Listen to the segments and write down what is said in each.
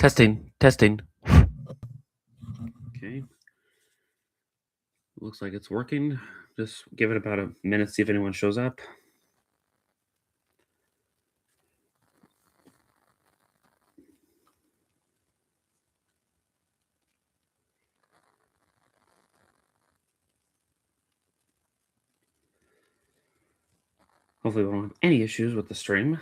Testing, testing. Okay. Looks like it's working. Just give it about a minute, see if anyone shows up. Hopefully, we don't have any issues with the stream.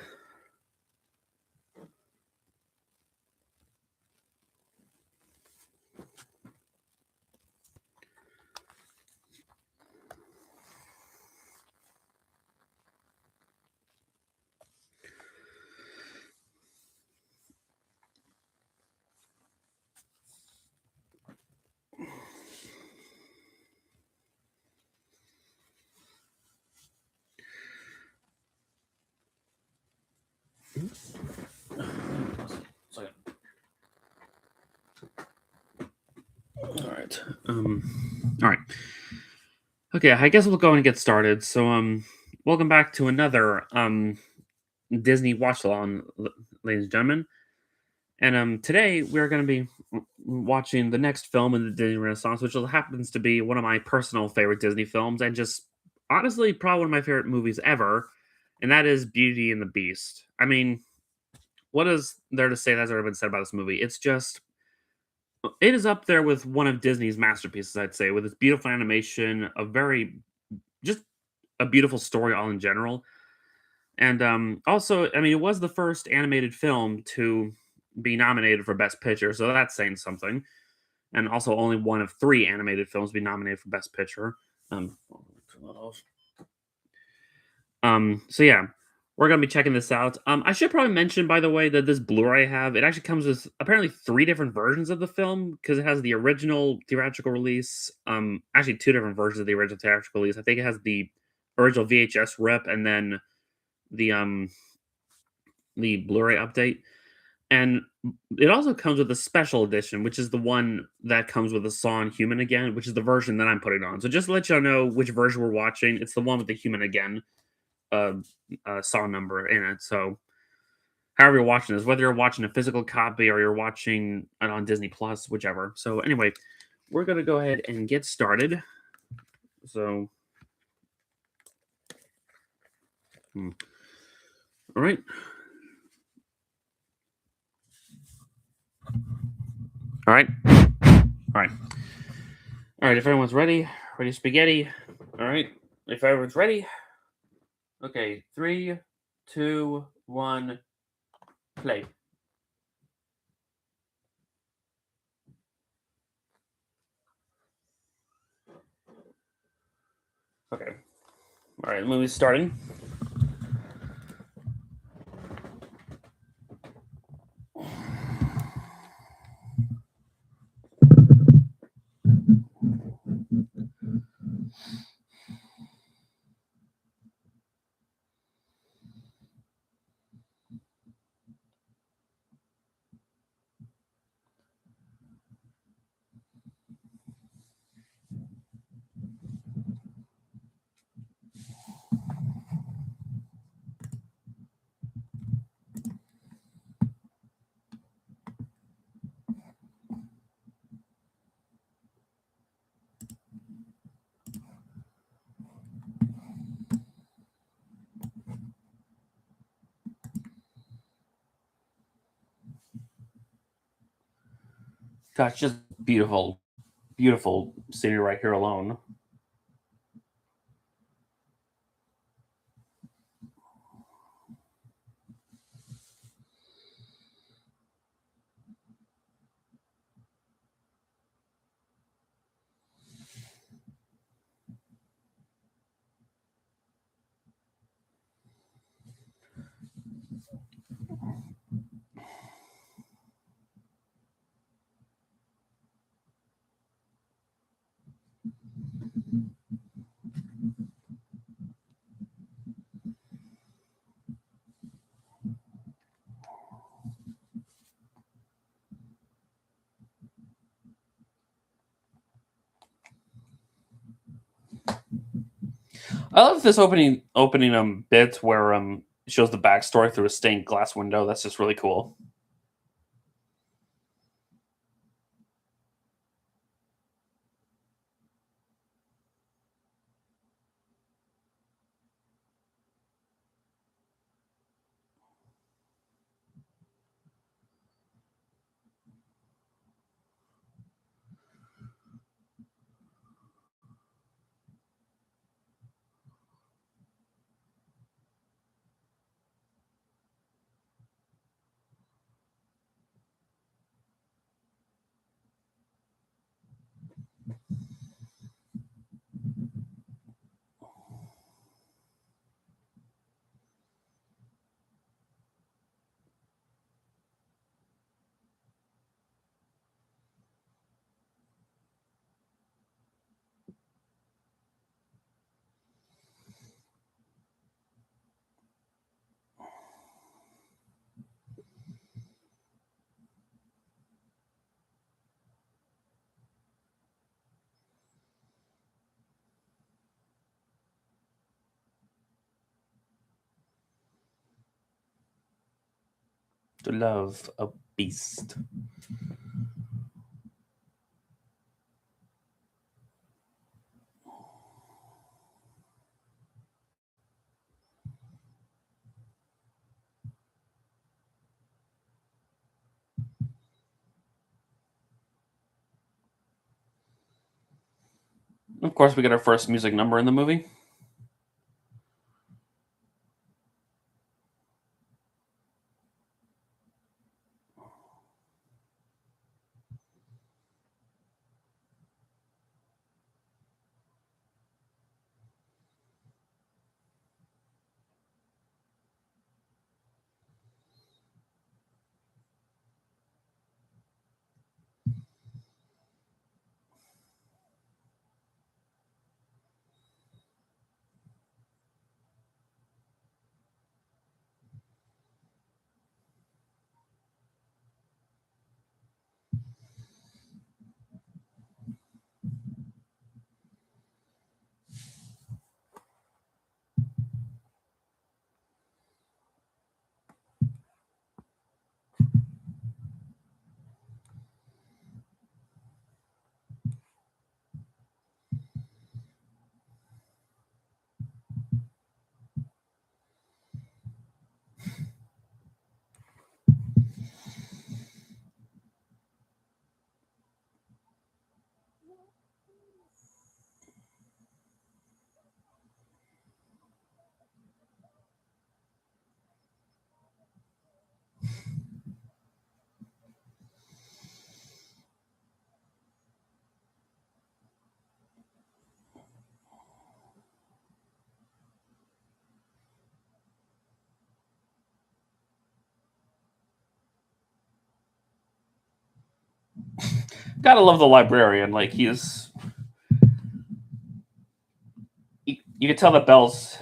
Second. All right. All right. Okay, I guess we'll go and get started. So, welcome back to another Disney watch along, ladies and gentlemen. And today we're going to be watching the next film in the Disney Renaissance, which happens to be one of my personal favorite Disney films, and just honestly probably one of my favorite movies ever, and that is Beauty and the Beast. I mean, what is there to say that's ever been said about this movie? It is up there with one of Disney's masterpieces, I'd say, with its beautiful animation, just a beautiful story all in general. And also, I mean, it was the first animated film to be nominated for Best Picture, so that's saying something. And also, only one of three animated films to be nominated for Best Picture. Um, so yeah, we're gonna be checking this out. I should probably mention, by the way, that this Blu-ray I have, it actually comes with apparently three different versions of the film because it has the original theatrical release. Actually, two different versions of the original theatrical release. I think it has the original VHS rip and then the um the Blu-ray update. And it also comes with a special edition, which is the one that comes with the song Human Again, which is the version that I'm putting on. So just to let y'all know which version we're watching, it's the one with the Human Again uh, song number in it. So however you're watching this, whether you're watching a physical copy or you're watching it on Disney Plus, whichever. So anyway, we're going to go ahead and get started. So, all right. All right. All right. All right. If everyone's ready spaghetti. All right. If everyone's ready. Okay. 3, 2, 1, play. Okay. All right. The movie's starting. Gosh, just beautiful, beautiful scenery right here alone. I love this opening bit where it shows the backstory through a stained glass window. That's just really cool. To love a beast. Of course, we get our first music number in the movie. Gotta love the librarian. Like he's, you can tell that Bell's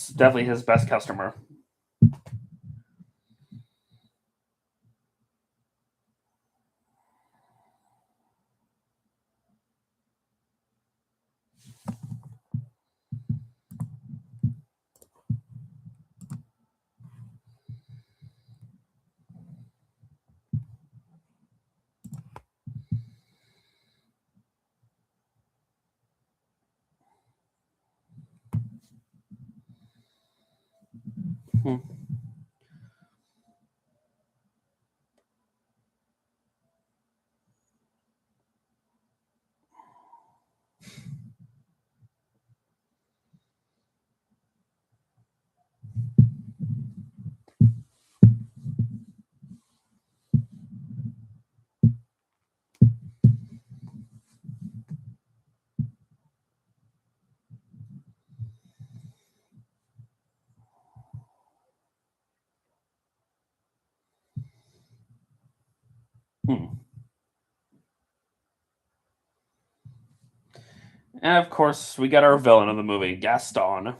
definitely his best customer. Hmm. Hmm. And of course, we got our villain of the movie, Gaston.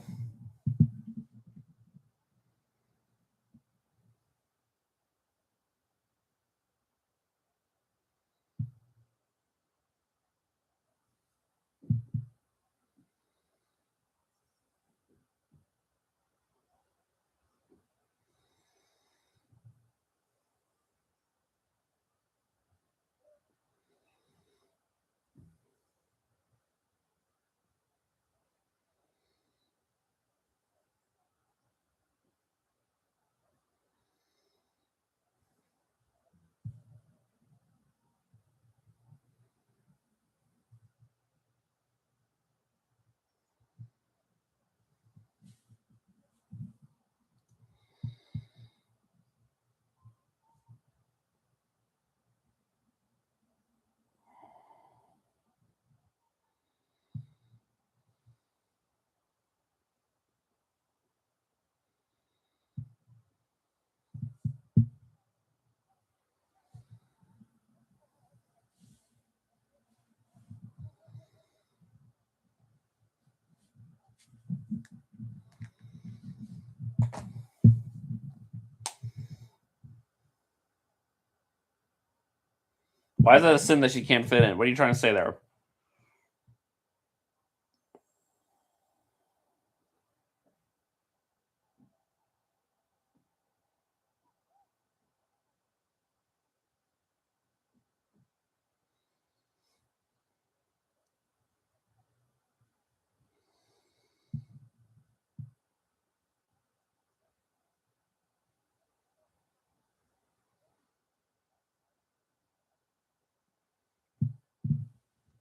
Why is that a sin that she can't fit in? What are you trying to say there?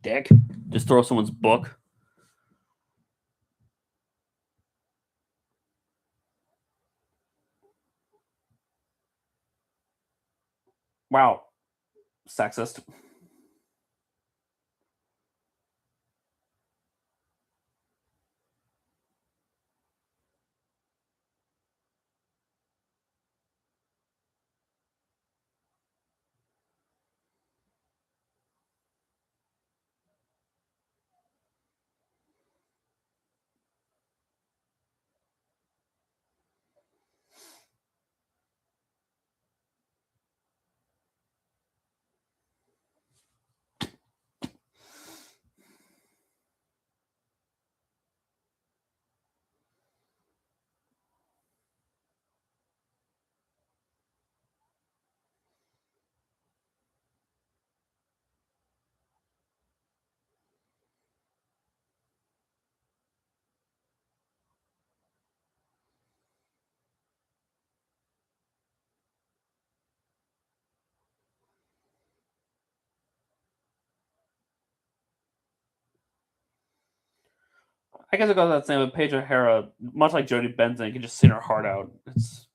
Dick. Just throw someone's book. Wow. Sexist. I guess it goes without saying, with Paige O'Hara, much like Jodie Benson, you can just sing her heart out. It's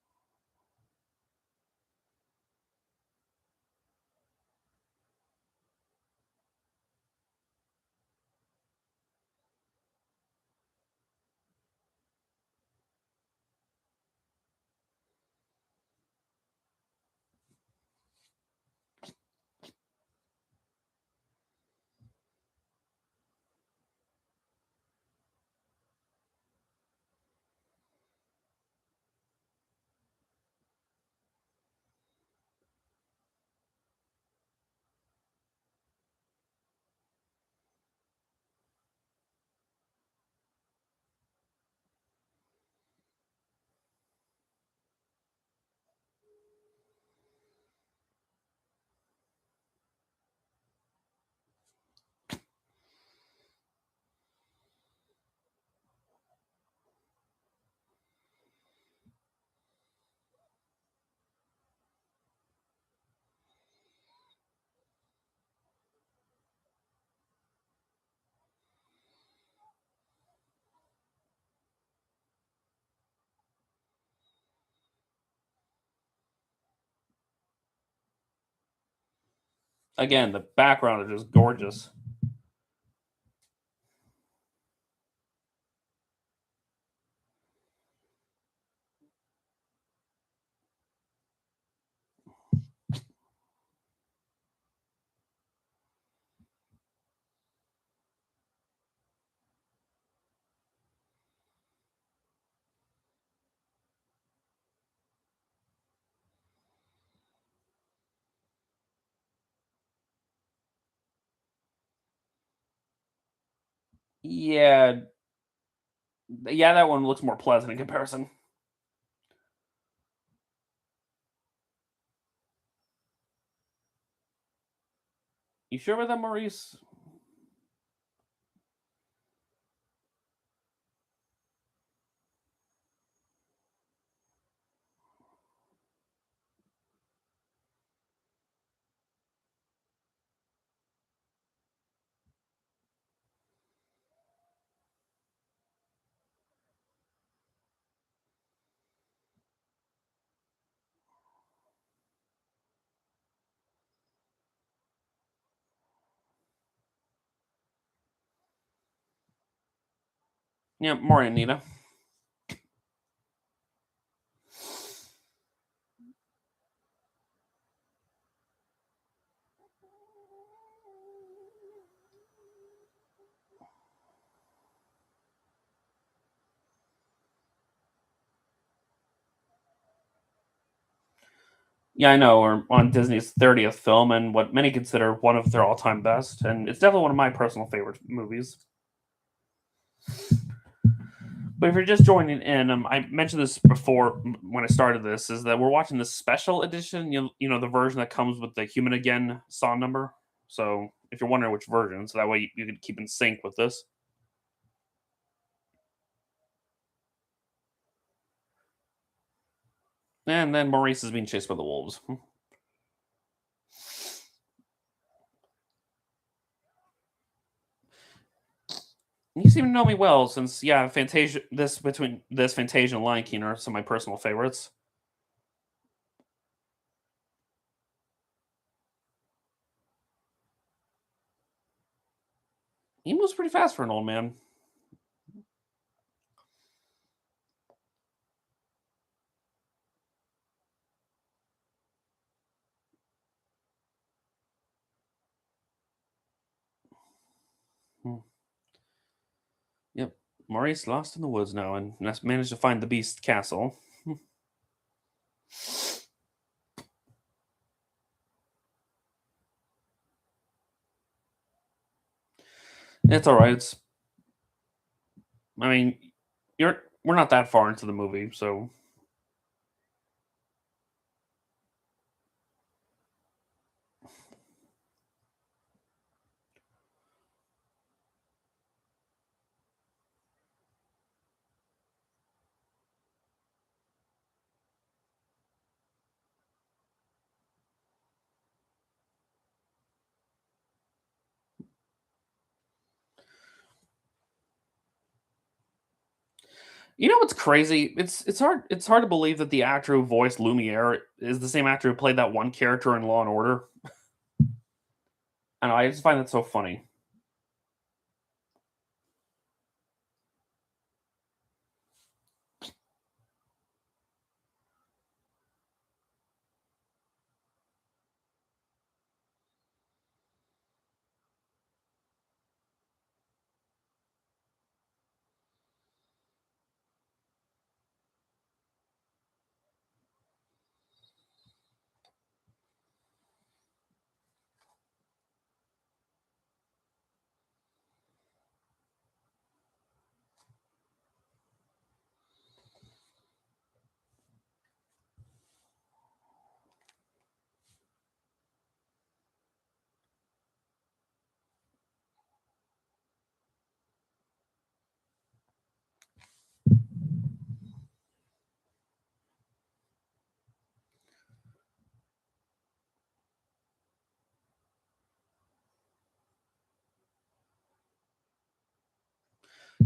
again, the background is just gorgeous. Yeah, yeah, that one looks more pleasant in comparison. You sure about that, Maurice? Yeah, more Anita. Yeah, I know. We're on Disney's 30th film and what many consider one of their all-time best, and it's definitely one of my personal favorite movies. But if you're just joining in, I mentioned this before when I started this, is that we're watching this special edition. The version that comes with the "Human Again" song number. So if you're wondering which version, so that way you can keep in sync with this. And then Maurice is being chased by the wolves. You seem to know me well, since yeah, Fantasia and Lion King are some of my personal favorites. He moves pretty fast for an old man. Hmm. Yep, Maurice lost in the woods now and has managed to find the Beast Castle. It's all right. I mean, we're not that far into the movie, so you know what's crazy? It's hard to believe that the actor who voiced Lumiere is the same actor who played that one character in Law and Order. I know, I just find that so funny.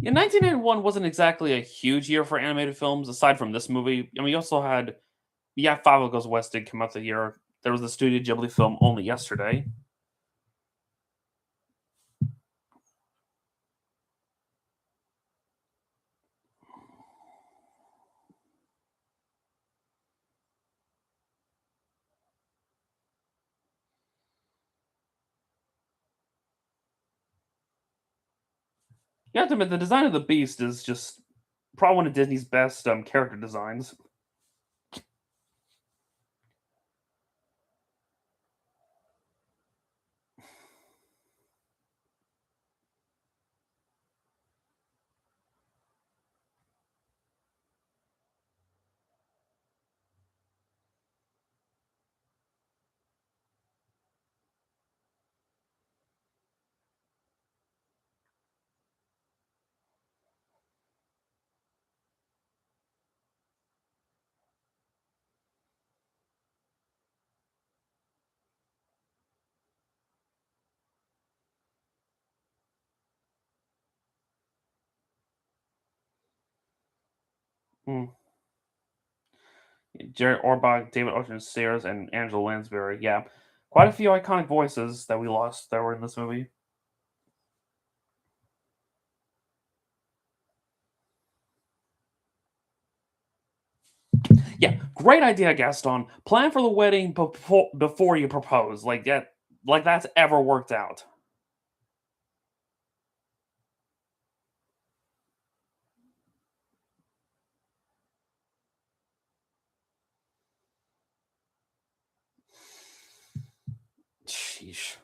Yeah, 1991 wasn't exactly a huge year for animated films, aside from this movie. I mean, you also had yeah, Five Goes West did come out the year. There was the Studio Ghibli film Only Yesterday. You have to admit, the design of the Beast is just probably one of Disney's best character designs. Mm. Jerry Orbach, David Ocean Sayers, and Angela Lansbury. Yeah, quite a few iconic voices that we lost that were in this movie. Yeah, great idea, Gaston. Plan for the wedding before you propose. Like that's ever worked out. Sheesh.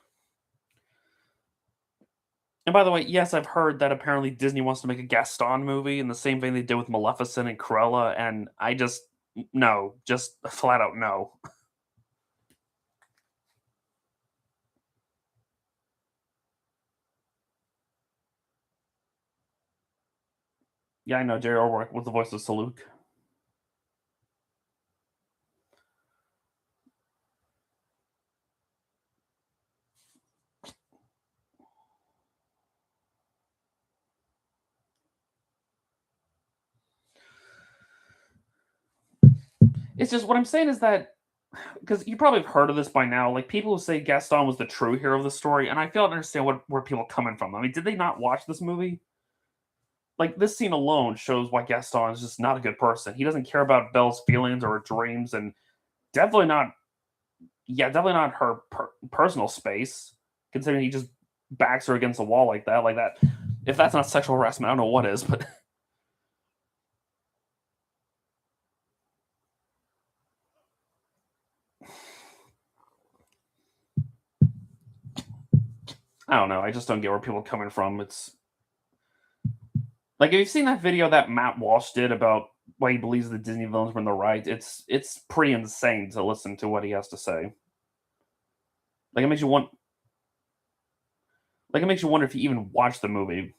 And by the way, yes, I've heard that apparently Disney wants to make a Gaston movie in the same vein they did with Maleficent and Cruella, and I just no, just flat out no. Yeah, I know Jerry Orbach was the voice of Saluk. It's just what I'm saying is that because you probably have heard of this by now. Like people who say Gaston was the true hero of the story, and I fail to understand where people are coming from. I mean, did they not watch this movie? Like this scene alone shows why Gaston is just not a good person. He doesn't care about Belle's feelings or her dreams, and definitely not, yeah, definitely not her personal space. Considering he just backs her against the wall like that, like that. If that's not sexual harassment, I don't know what is. But I don't know. I just don't get where people are coming from. It's like if you've seen that video that Matt Walsh did about why he believes the Disney villains were in the right. It's pretty insane to listen to what he has to say. Like it makes you want. Like it makes you wonder if you even watched the movie.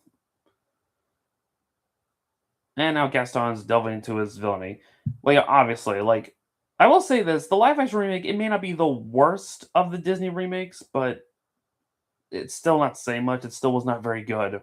And now Gaston's delving into his villainy. Well, yeah, obviously, like I will say this: the live action remake, it may not be the worst of the Disney remakes, but it's still not saying much. It still was not very good.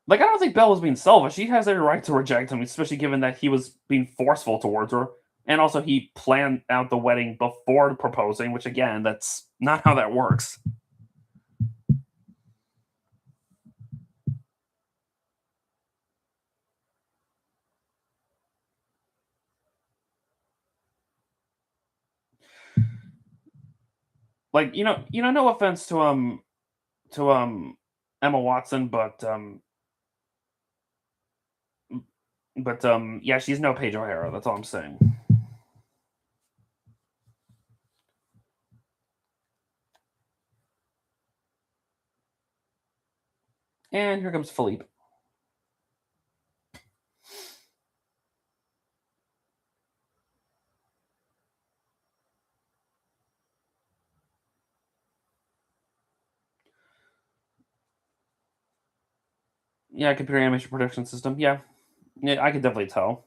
Like, I don't think Belle was being selfish. She has every right to reject him, especially given that he was being forceful towards her. And also, he planned out the wedding before proposing, which, again, that's not how that works. Like, no offense to Emma Watson, but yeah, she's no Paige O'Hara. That's all I'm saying. And here comes Philippe. Yeah, computer animation production system. Yeah, yeah, I could definitely tell.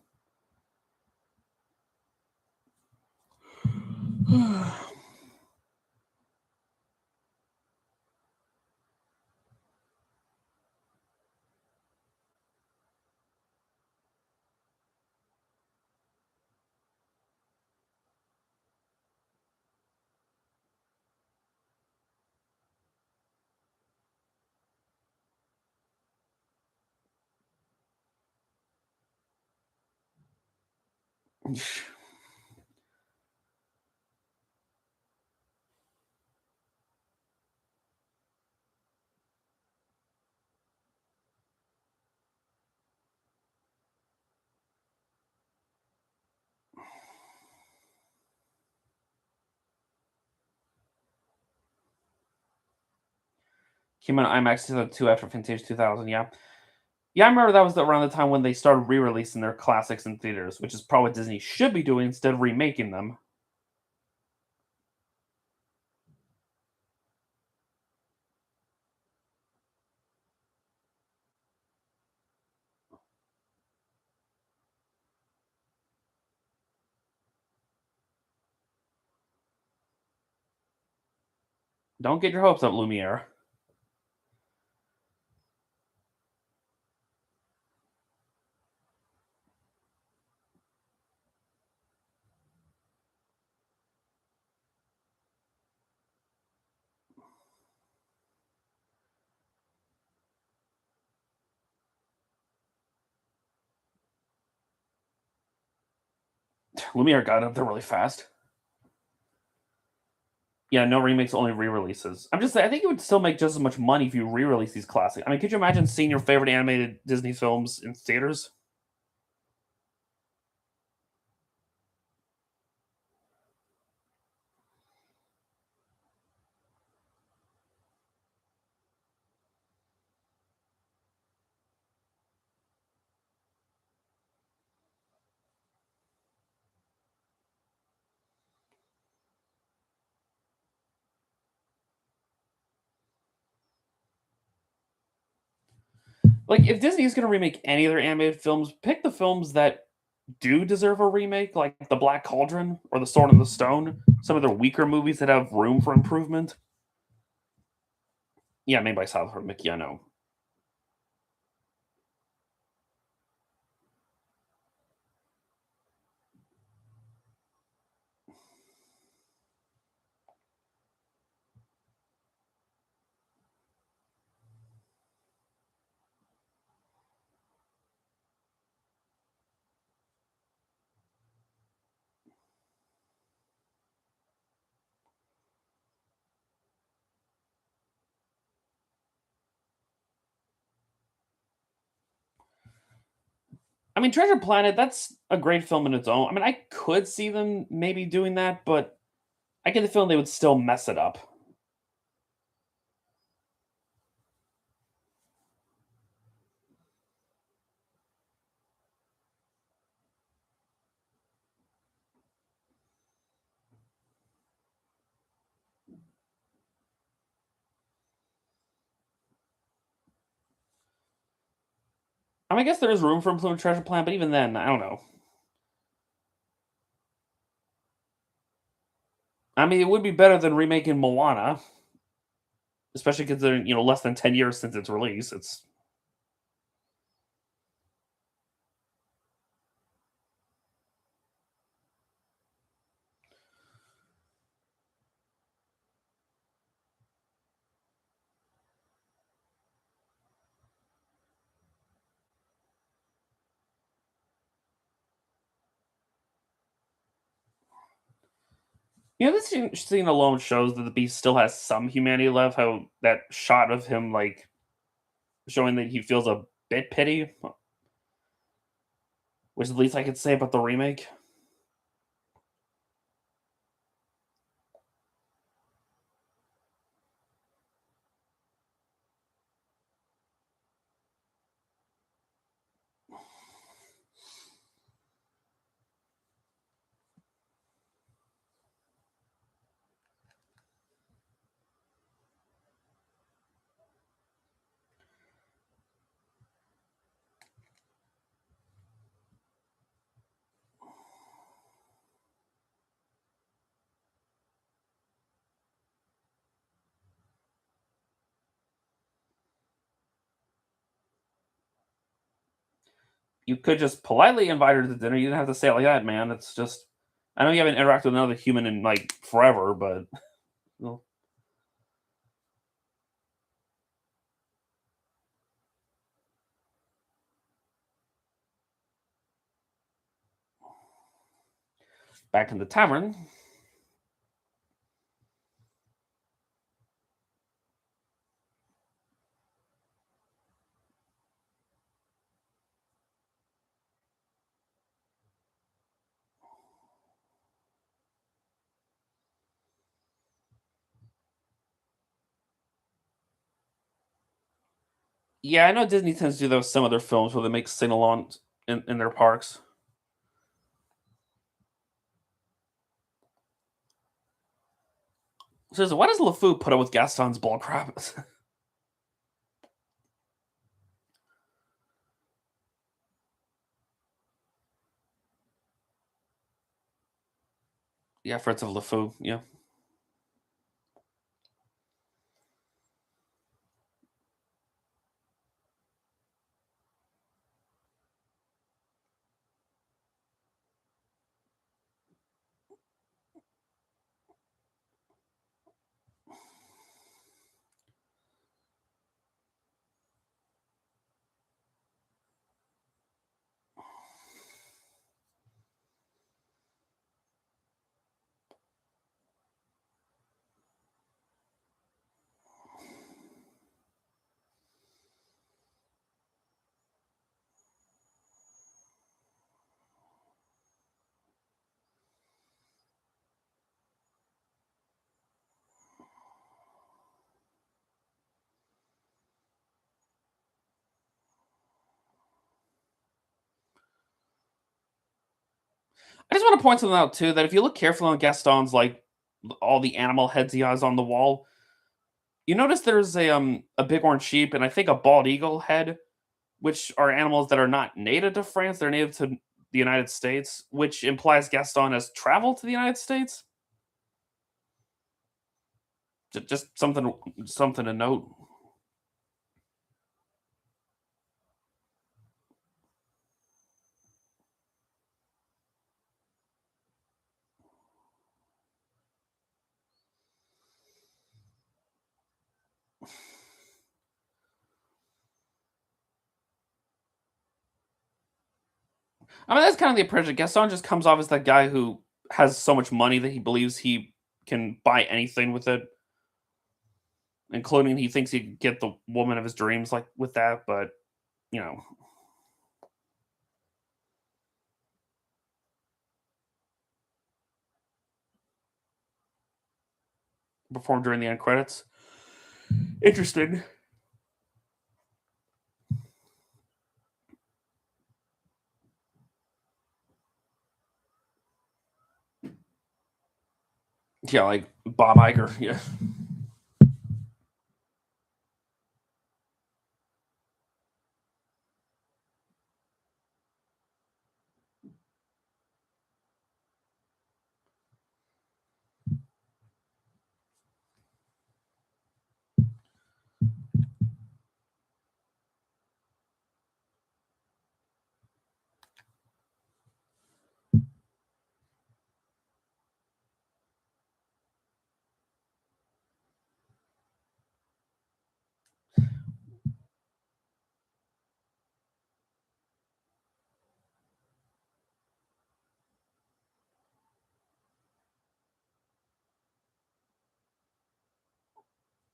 Came out on IMAX 2002 after Fantasia 2000. Yeah, yeah, I remember that was around the time when they started re-releasing their classics in theaters, which is probably what Disney should be doing instead of remaking them. Don't get your hopes up, Lumiere. Lumiere got up there really fast. Yeah, no remakes, only re-releases. I'm just saying, I think it would still make just as much money if you re-release these classics. I mean, could you imagine seeing your favorite animated Disney films in theaters? Like, if Disney is going to remake any of their animated films, pick the films that do deserve a remake, like The Black Cauldron or The Sword and the Stone. Some of the weaker movies that have room for improvement. Yeah, made by Salvador Mickey, I know. I mean, Treasure Planet, that's a great film in its own. I mean, I could see them maybe doing that, but I get the feeling they would still mess it up. I mean, I guess there is room for improvement with Treasure Planet, but even then, I don't know. I mean, it would be better than remaking Moana, especially considering, less than 10 years since its release. It's this scene alone shows that the Beast still has some humanity left. How that shot of him, like, showing that he feels a bit pity, which is the least I could say about the remake. You could just politely invite her to dinner. You didn't have to say it like that, man. It's just, I know you haven't interacted with another human in like forever, but well, back in the tavern. Yeah, I know Disney tends to do those some of their films where they make sing-alongs in their parks. So why does LeFou put up with Gaston's bullcrap? Yeah, Fritz of LeFou. Yeah. I just want to point something out too that if you look carefully on Gaston's like all the animal heads he has on the wall, you notice there's a bighorn sheep and I think a bald eagle head, which are animals that are not native to France. They're native to the United States, which implies Gaston has traveled to the United States. Just something to note. I mean, that's kind of the impression. Gaston just comes off as that guy who has so much money that he believes he can buy anything with it, including he thinks he could get the woman of his dreams like with that. But you know, performed during the end credits. Interesting. Yeah, like Bob Iger. Yeah.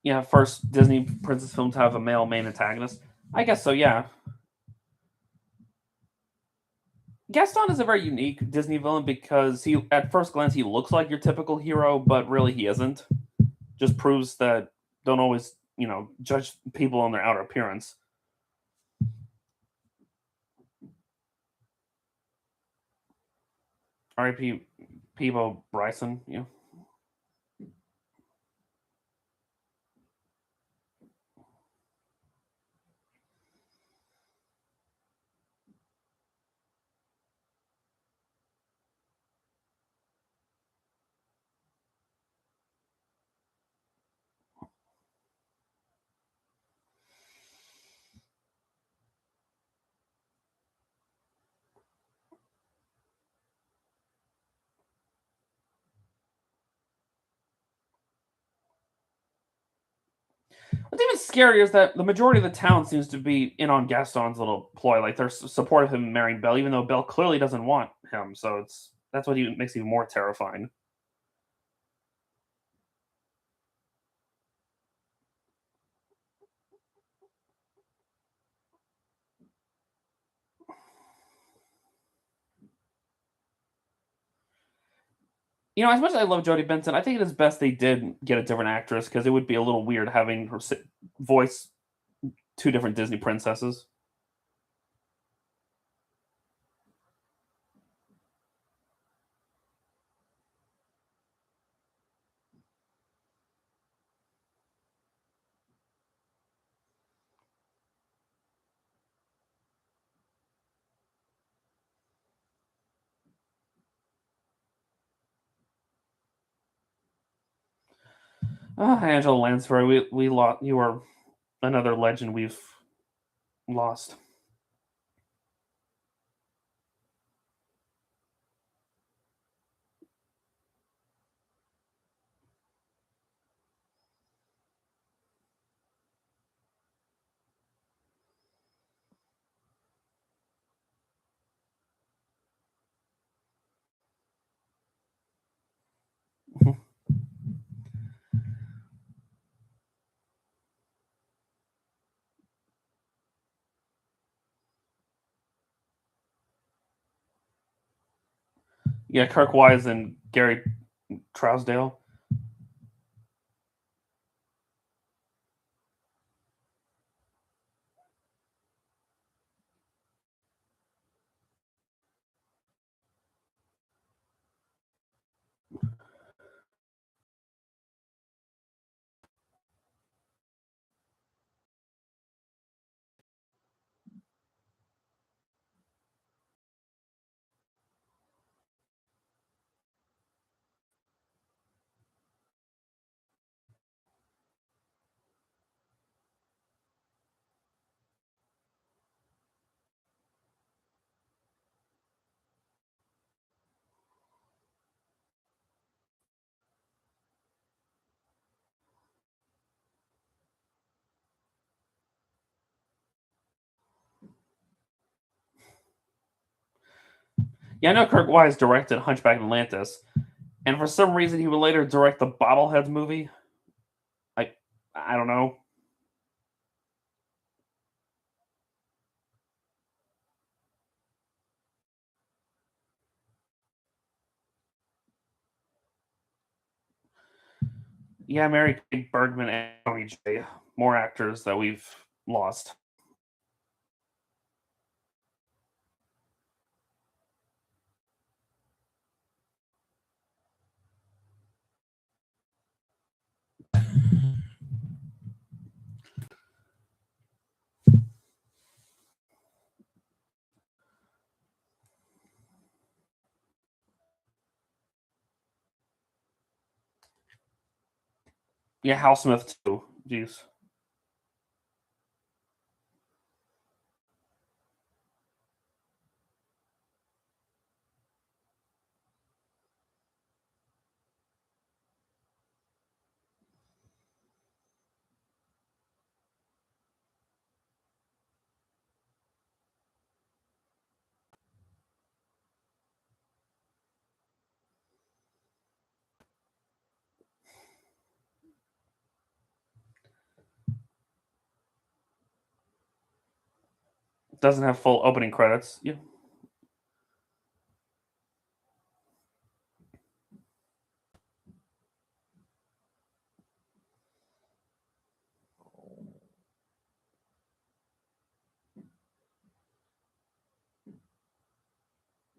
Yeah, first Disney princess film to have a male main antagonist. I guess so. Yeah, Gaston is a very unique Disney villain because at first glance, he looks like your typical hero, but really he isn't. Just proves that don't always, judge people on their outer appearance. R.I.P. Peebo Bryson. What's even scarier is that the majority of the town seems to be in on Gaston's little ploy. Like they're supportive of him marrying Belle, even though Belle clearly doesn't want him. So that's what even makes it even more terrifying. As much as I love Jodie Benson, I think it is best they did get a different actress because it would be a little weird having her voice two different Disney princesses. Angela Lansbury, we lost. You are another legend we've lost. Yeah, Kirk Wise and Gary Trousdale. Yeah, I know Kirk Wise directed Hunchback of Atlantis, and for some reason he would later direct the Bobbleheads movie. Like, I don't know. Yeah, Mary Kate Bergman and Tony J. More actors that we've lost. Yeah, Hal Smith too. Jeez. Doesn't have full opening credits. Yeah,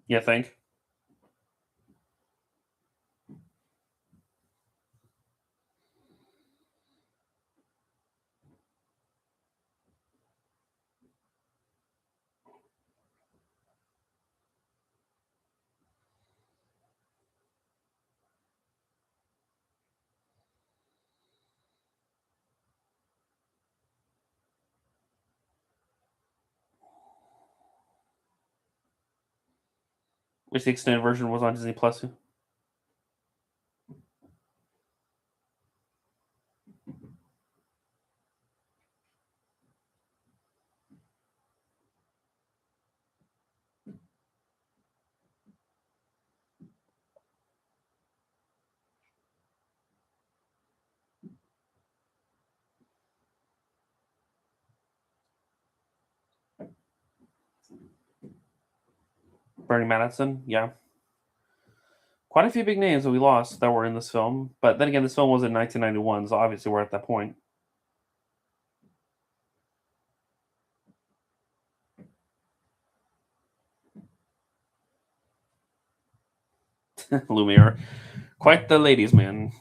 you think? Which the extended version was on Disney Plus. Bernie Madison. Yeah, quite a few big names that we lost that were in this film. But then again, this film was in 1991, so obviously we're at that point. Lumiere, quite the ladies' man.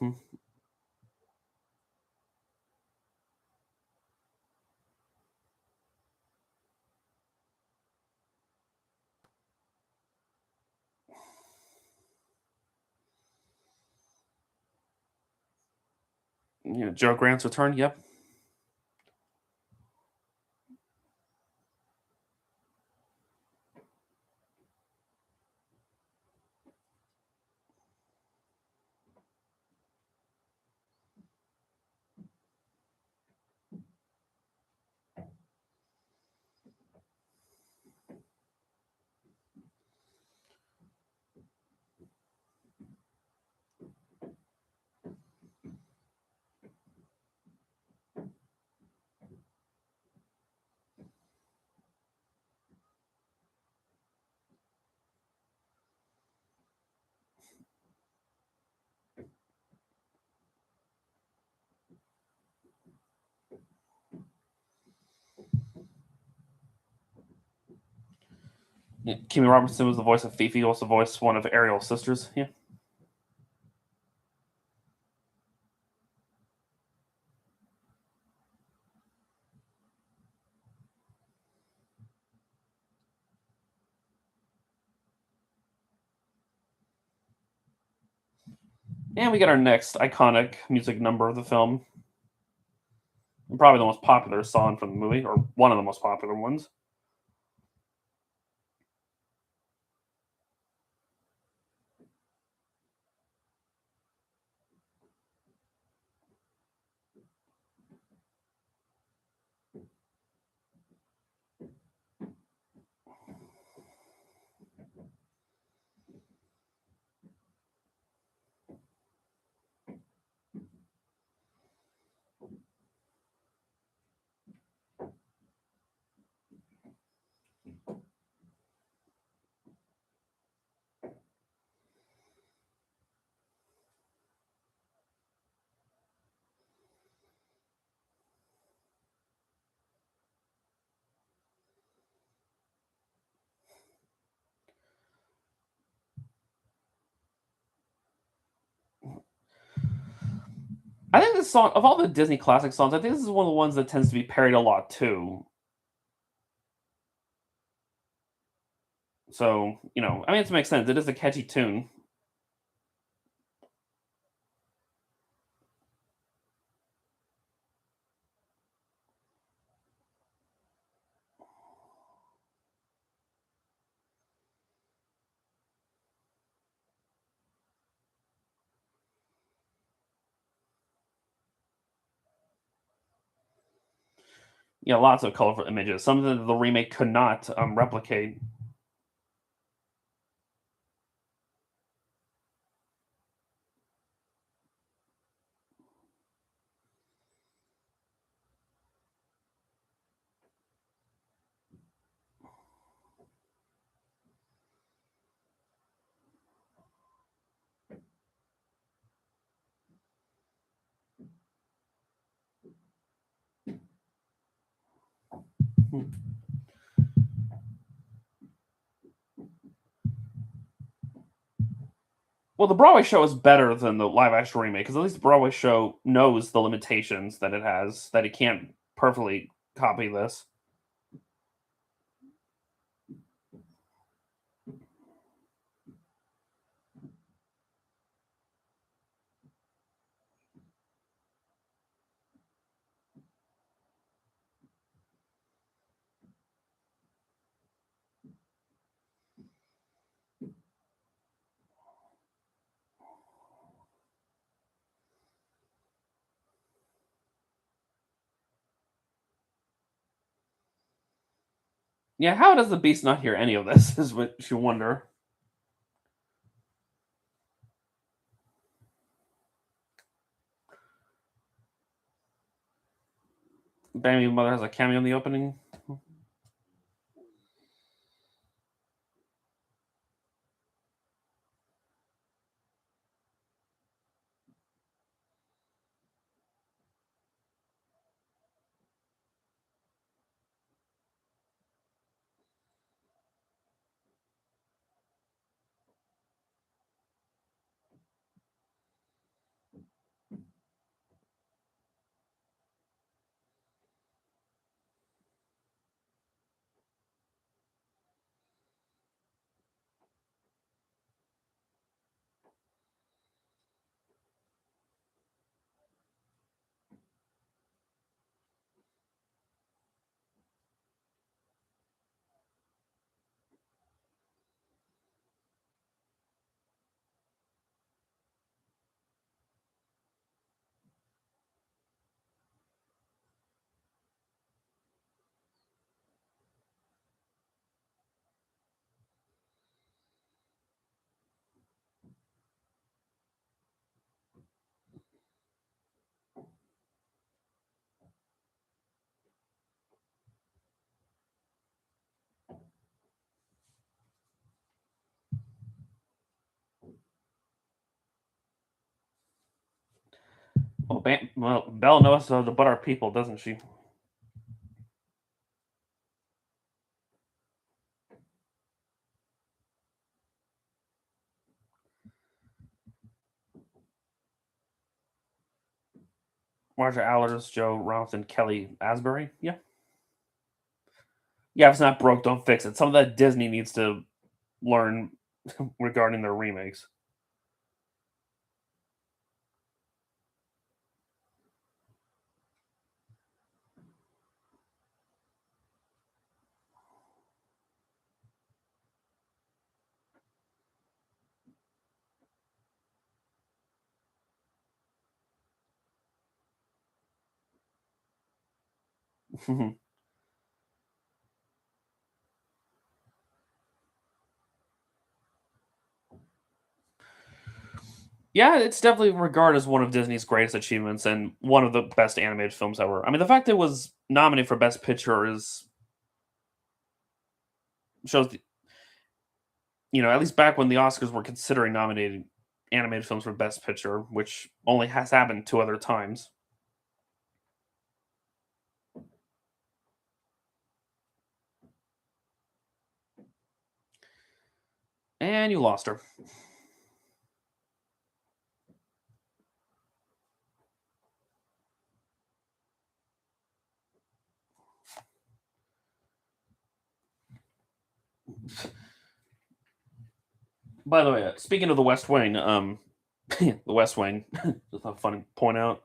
Yeah, Joe Grant's return. Yep. Yeah, Kimmy Robertson was the voice of Fifi, also voiced one of Ariel's sisters. Yeah. And we get our next iconic music number of the film, and probably the most popular song from the movie, or one of the most popular ones. I think this song of all the Disney classic songs, I think this is one of the ones that tends to be parodied a lot too. So, I mean, it makes sense. It is a catchy tune. Lots of colorful images, something that the remake could not, replicate. Hmm. Well, the Broadway show is better than the live action remake because at least the Broadway show knows the limitations that it has, that it can't perfectly copy this. Yeah, how does the Beast not hear any of this is what you wonder. Baby Mother has a cameo in the opening. Well, Belle knows how to butt our people, doesn't she? Marcia Allers, Joe Routh, and Kelly Asbury. Yeah. Yeah, if it's not broke, don't fix it. Some of that Disney needs to learn regarding their remakes. Yeah, it's definitely regarded as one of Disney's greatest achievements and one of the best animated films ever. I mean, the fact it was nominated for Best Picture is shows, at least back when the Oscars were considering nominating animated films for Best Picture, which only has happened two other times. And you lost her. By the way, speaking of the West Wing, the West Wing, just a funny point out.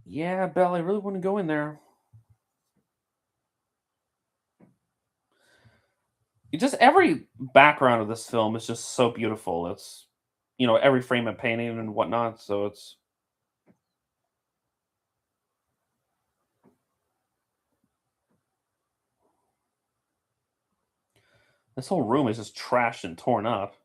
Yeah, Belle, I really want to go in there. Just every background of this film is just so beautiful. It's every frame of painting and whatnot. So it's this whole room is just trashed and torn up.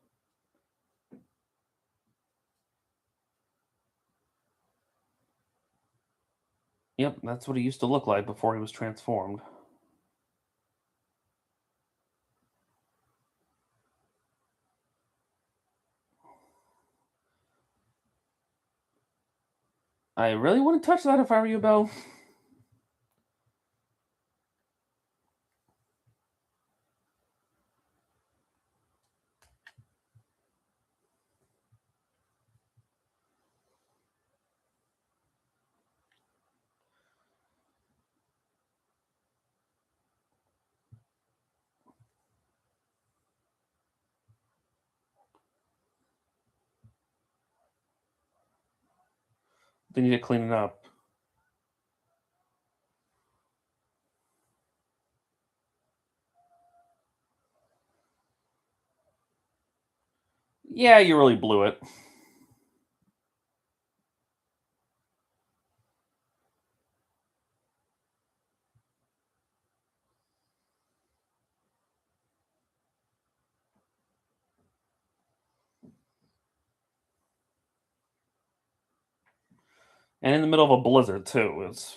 Yep, that's what he used to look like before he was transformed. I really wouldn't touch that if I were you, Belle. They need to clean it up. Yeah, you really blew it. And in the middle of a blizzard too. It's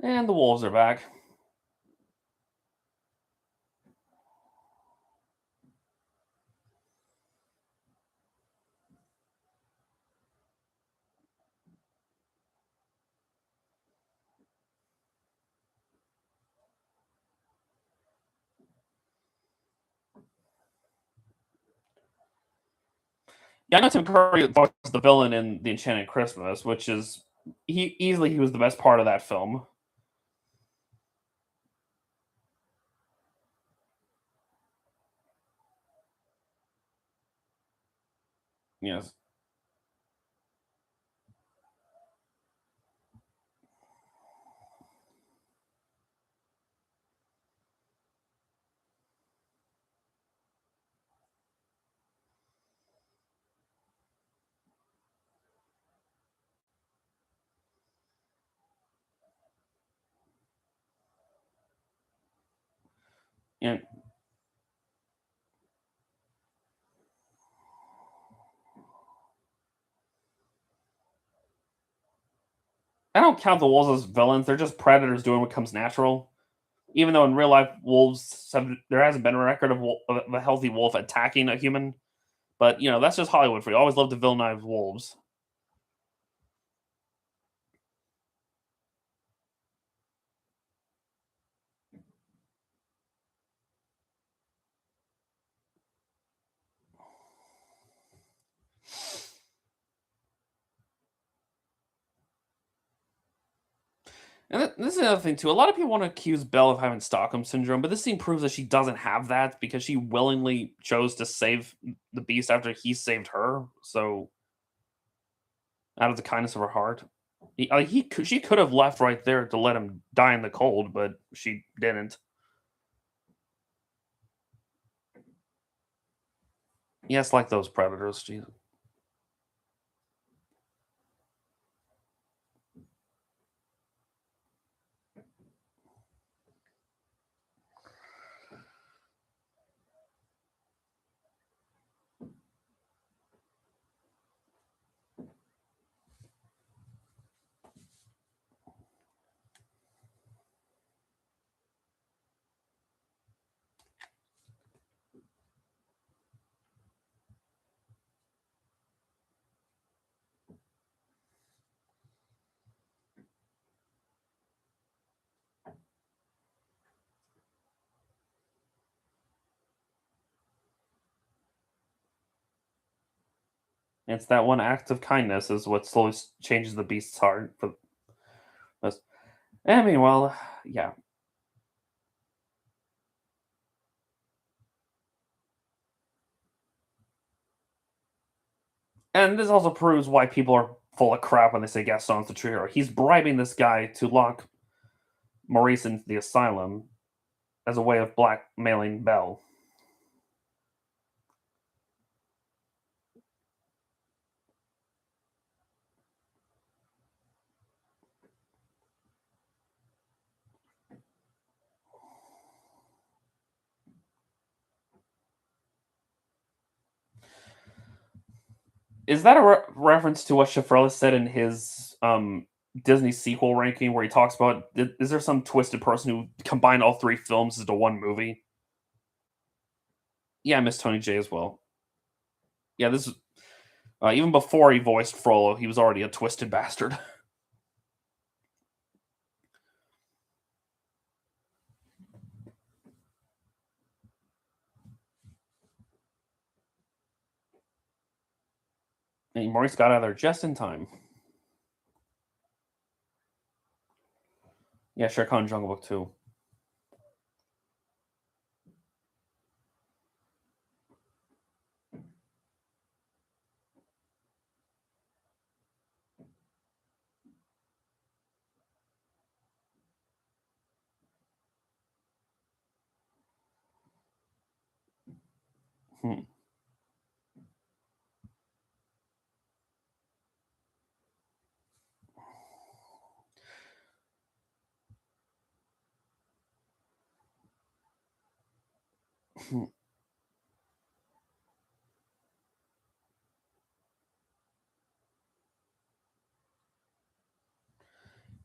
and the wolves are back. Yeah, I know Tim Curry was the villain in The Enchanted Christmas, which is he was the best part of that film. Yes. And I don't count the wolves as villains. They're just predators doing what comes natural. Even though in real life, there hasn't been a record of a healthy wolf attacking a human. But that's just Hollywood for you. Always love to villainize wolves. And this is another thing too. A lot of people want to accuse Belle of having Stockholm syndrome, but this scene proves that she doesn't have that because she willingly chose to save the beast after he saved her. So out of the kindness of her heart, she could have left right there to let him die in the cold, but she didn't. Yes, like those predators. Jesus. It's that one act of kindness is what slowly changes the beast's heart. For this. I mean, well, yeah. And this also proves why people are full of crap when they say Gaston's the true hero. He's bribing this guy to lock Maurice into the asylum as a way of blackmailing Belle. Is that a reference to what Shafrella said in his Disney sequel ranking, where he talks about is there some twisted person who combined all three films into one movie? Yeah, I miss Tony J as well. Yeah, this is even before he voiced Frollo, he was already a twisted bastard. And Maurice got out of there just in time. Yeah, Shere Khan Jungle Book 2. Hmm. Hmm.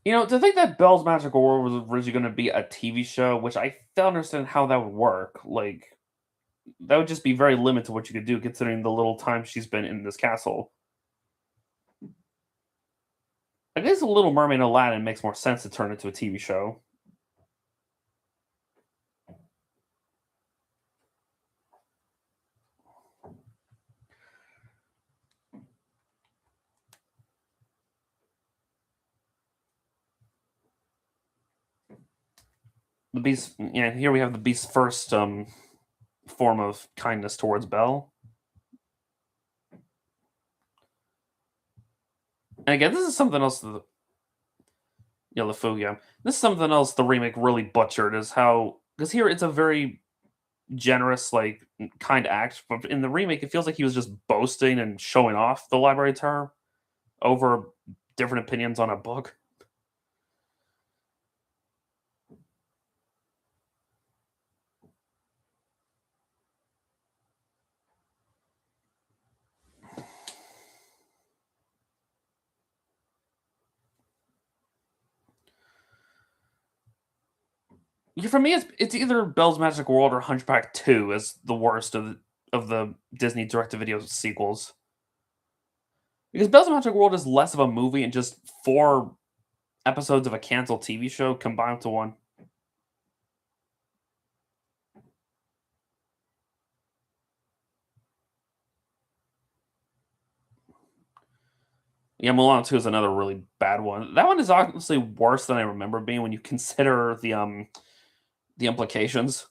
To think that Belle's Magical World was originally going to be a TV show, which I don't understand how that would work. Like, that would just be very limited to what you could do, considering the little time she's been in this castle. I guess a Little Mermaid and Aladdin makes more sense to turn into a TV show. The Beast, yeah, here we have the Beast's first form of kindness towards Belle. And again, this is something else. Yeah, LeFou, yeah. This is something else the remake really butchered is how because here it's a very generous, like kind act, but in the remake it feels like he was just boasting and showing off the library to her over different opinions on a book. Yeah, for me, it's either Belle's Magic World or Hunchback 2 as the worst of the Disney direct-to-video sequels. Because Belle's Magic World is less of a movie and just 4 episodes of a canceled TV show combined to one. Yeah, Mulan 2 is another really bad one. That one is honestly worse than I remember being when you consider the implications.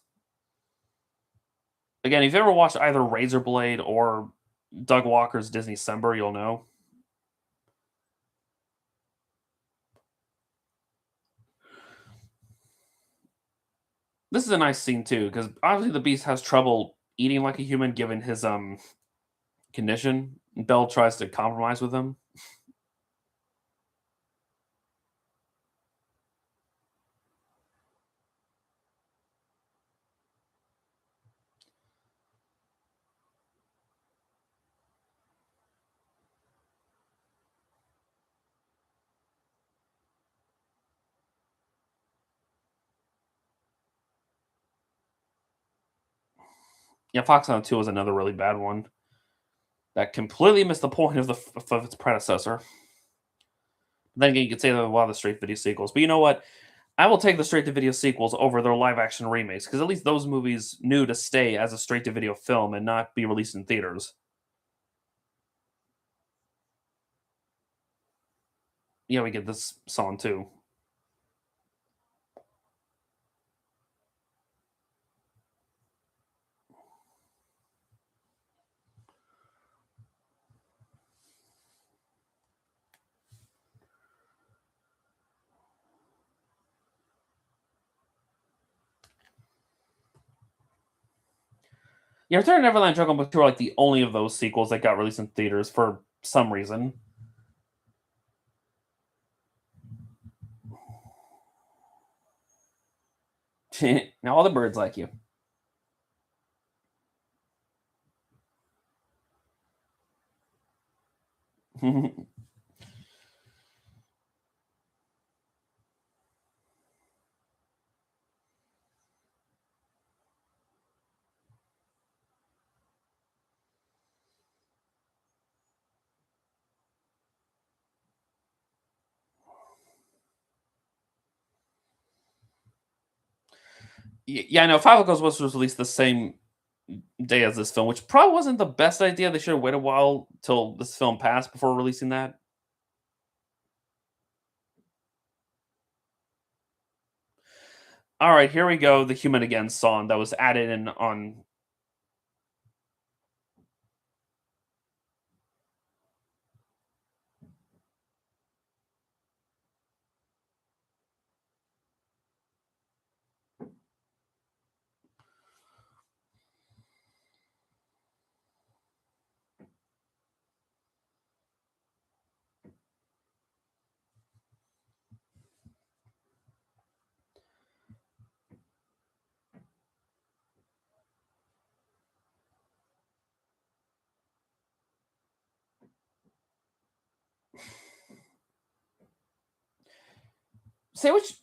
Again, if you ever watched either Razorblade or Doug Walker's Disney December, you'll know. This is a nice scene too, because obviously the Beast has trouble eating like a human given his condition. Belle tries to compromise with him. Yeah, Fox Hunt 2 is another really bad one that completely missed the point of its predecessor. Then again, you could say that a lot of the straight video sequels, but you know what? I will take the straight to video sequels over their live action remakes because at least those movies knew to stay as a straight to video film and not be released in theaters. Yeah, we get this song too. Yeah, Return to Neverland, Jungle Book 2 are like the only of those sequels that got released in theaters for some reason. Now all the birds like you. Yeah, no, Five Ghost was released the same day as this film, which probably wasn't the best idea. They should have waited a while till this film passed before releasing that. All right, here we go. The Human Again song that was added in on. Say which.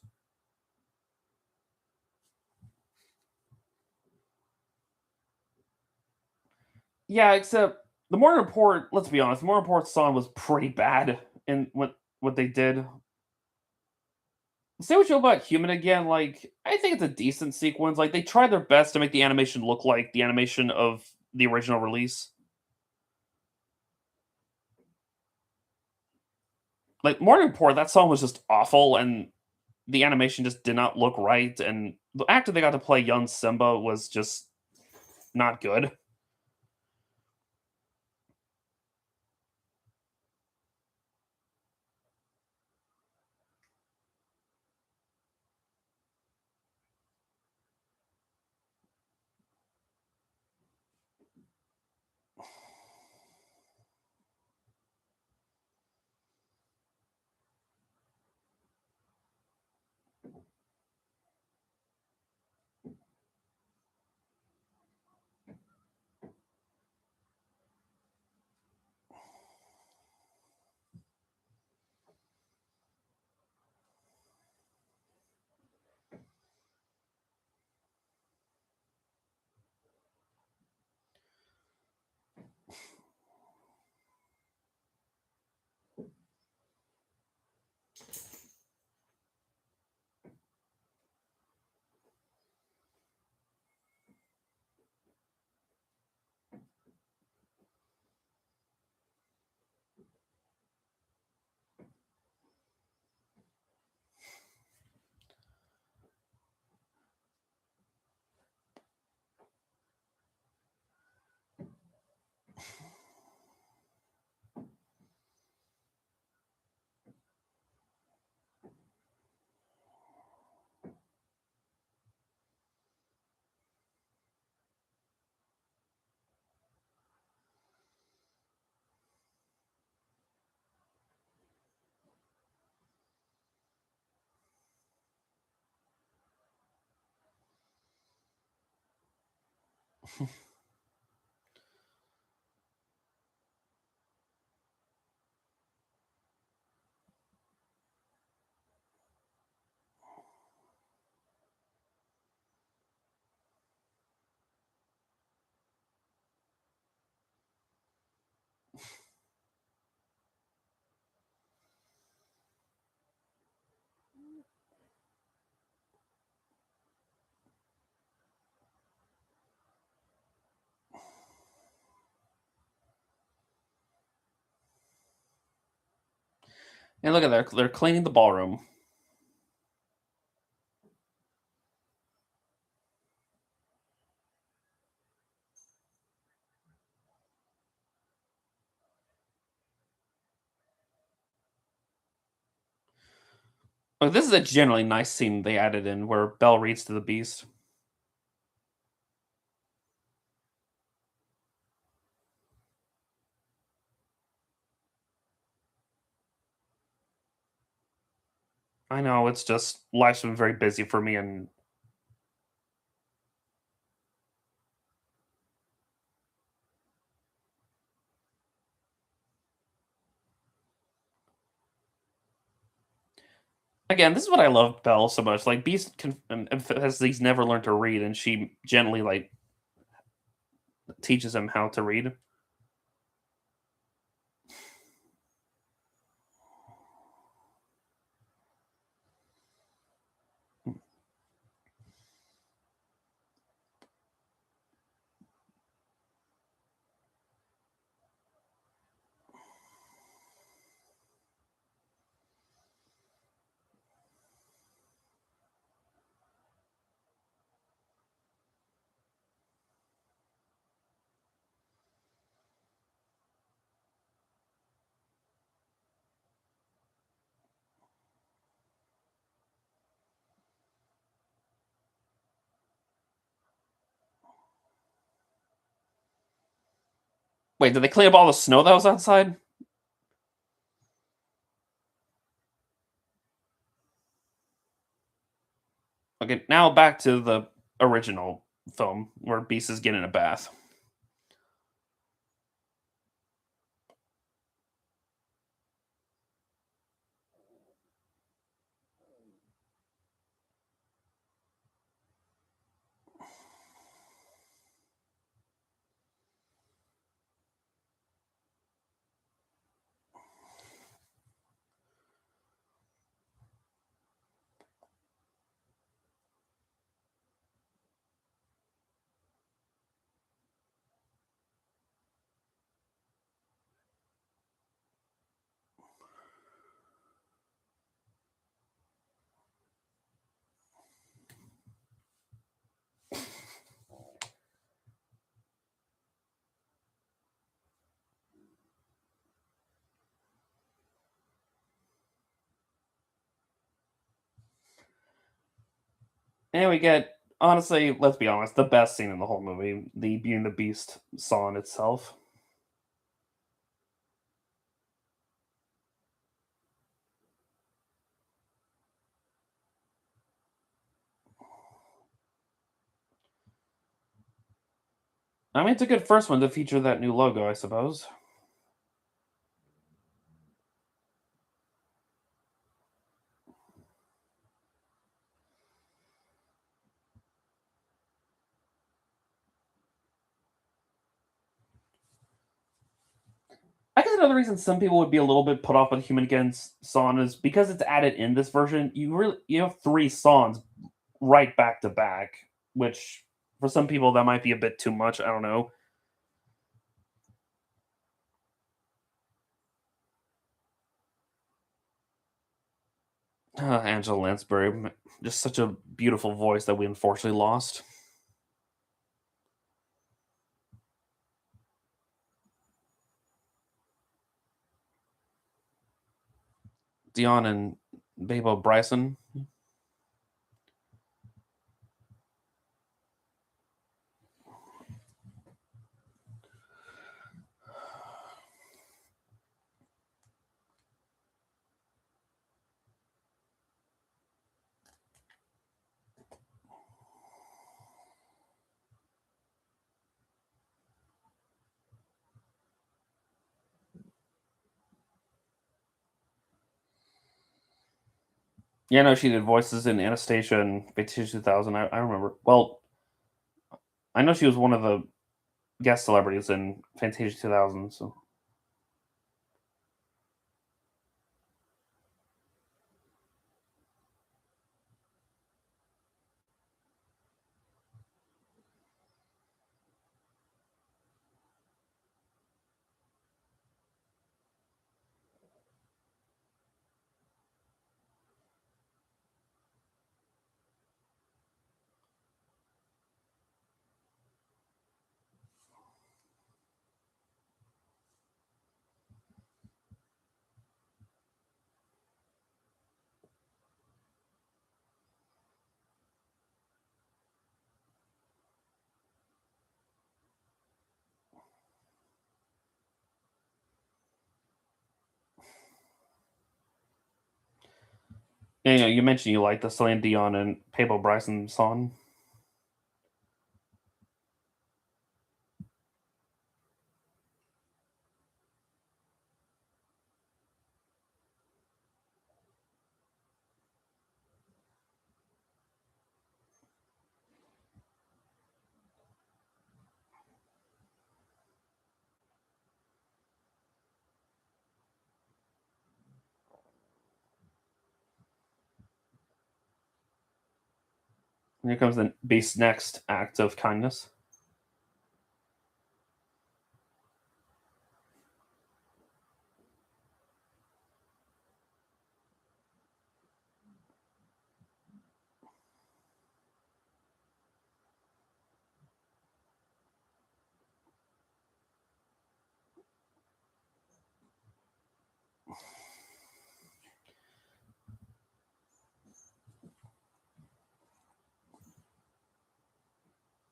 Yeah, except the Morning Report. Let's be honest, the Morning Report song was pretty bad in what they did. Say what you will about Human Again. Like, I think it's a decent sequence. Like, they tried their best to make the animation look like the animation of the original release. Like Morning Report, that song was just awful, and the animation just did not look right. And the actor they got to play young Simba was just not good. And look at that, they're cleaning the ballroom. Oh, this is a generally nice scene they added in where Belle reads to the Beast. I know, it's just life's been very busy for me, and again, this is what I love Belle so much. Like Beast has he's never learned to read, and she gently like teaches him how to read. Wait, did they clean up all the snow that was outside? Okay, now back to the original film where Beast is getting a bath. And we get, honestly, let's be honest, the best scene in the whole movie, the Beauty and the Beast song itself. I mean, it's a good first one to feature that new logo, I suppose. I guess another reason some people would be a little bit put off with Human Against song is because it's added in this version. You have three songs right back to back, which for some people that might be a bit too much. I don't know. Angela Lansbury, just such a beautiful voice that we unfortunately lost. Dion and Babo Bryson. Yeah, no, she did voices in Anastasia and Fantasia 2000. I remember. Well, I know she was one of the guest celebrities in Fantasia 2000. So And, you mentioned you like the Celine Dion and Pablo Bryson song. And here comes the Beast's next act of kindness.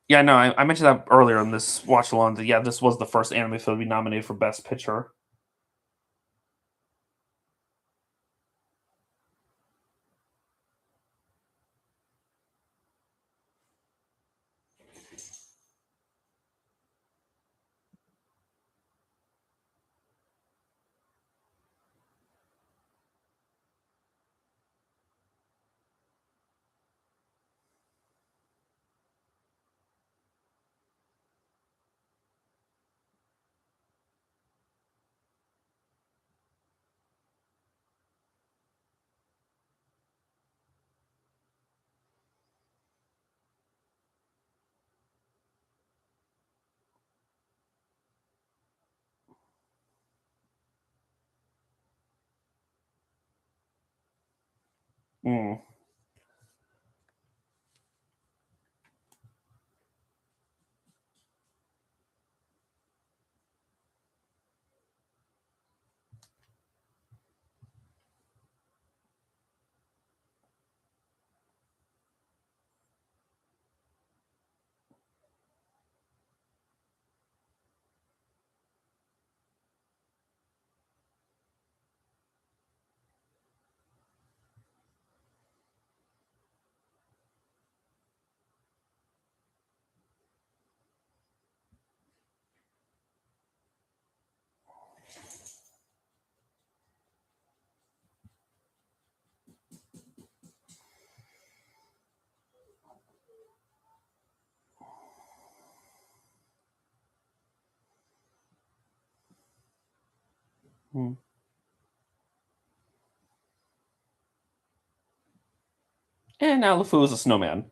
Yeah, no, I mentioned that earlier in this watch along. That yeah, this was the first anime film to be nominated for Best Picture. Mm. Mm. And now LeFou is a snowman,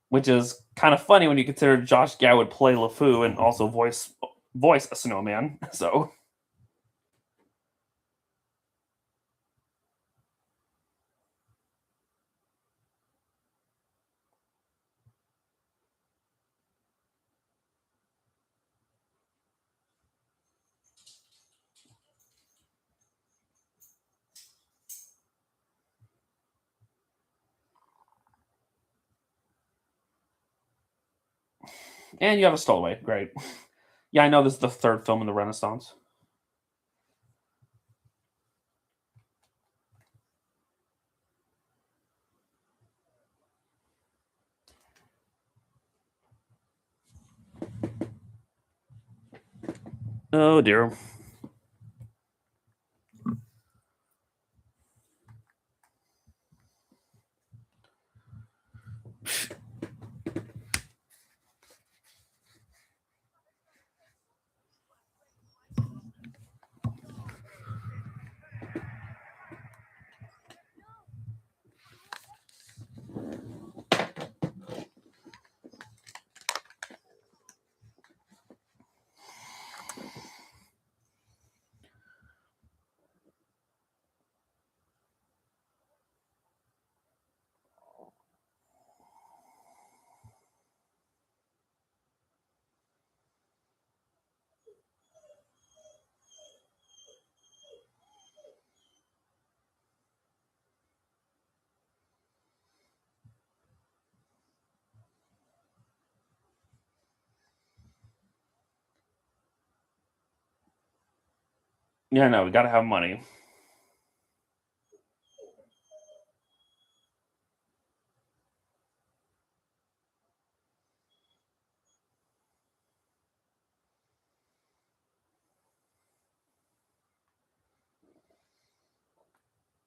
which is kind of funny when you consider Josh Gad would play LeFou and also voice a snowman. So and you have a stowaway, great. Yeah, I know this is the third film in the Renaissance. Oh dear. Yeah, no, we gotta have money.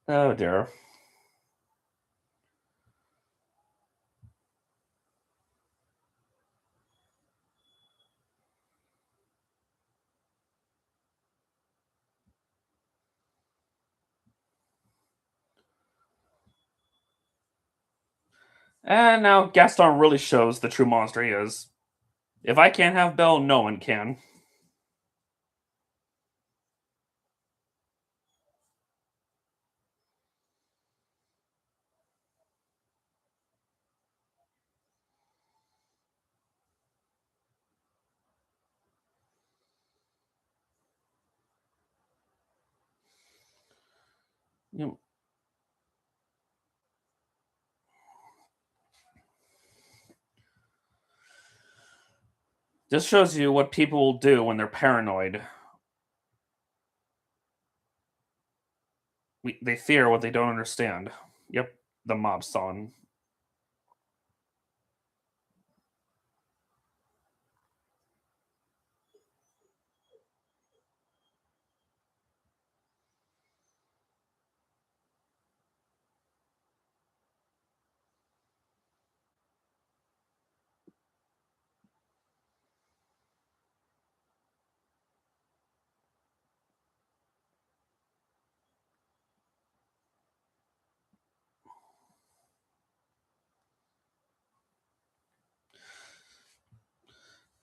Oh dear. And now Gaston really shows the true monster he is. If I can't have Belle, no one can. You know, this shows you what people will do when they're paranoid. They fear what they don't understand. Yep, the mob song.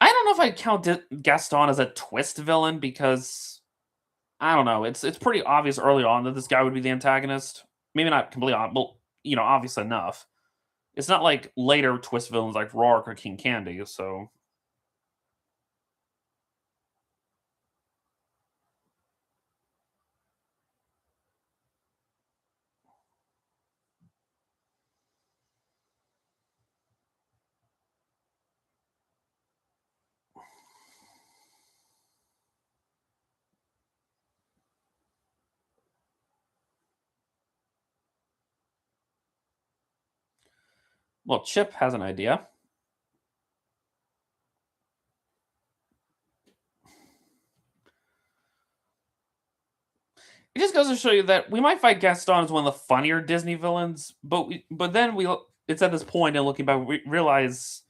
I don't know if I count Gaston as a twist villain because I don't know. It's pretty obvious early on that this guy would be the antagonist. Maybe not completely, but obvious enough. It's not like later twist villains like Rourke or King Candy. So, well, Chip has an idea. It just goes to show you that we might fight Gaston as one of the funnier Disney villains, but then it's at this point and looking back we realize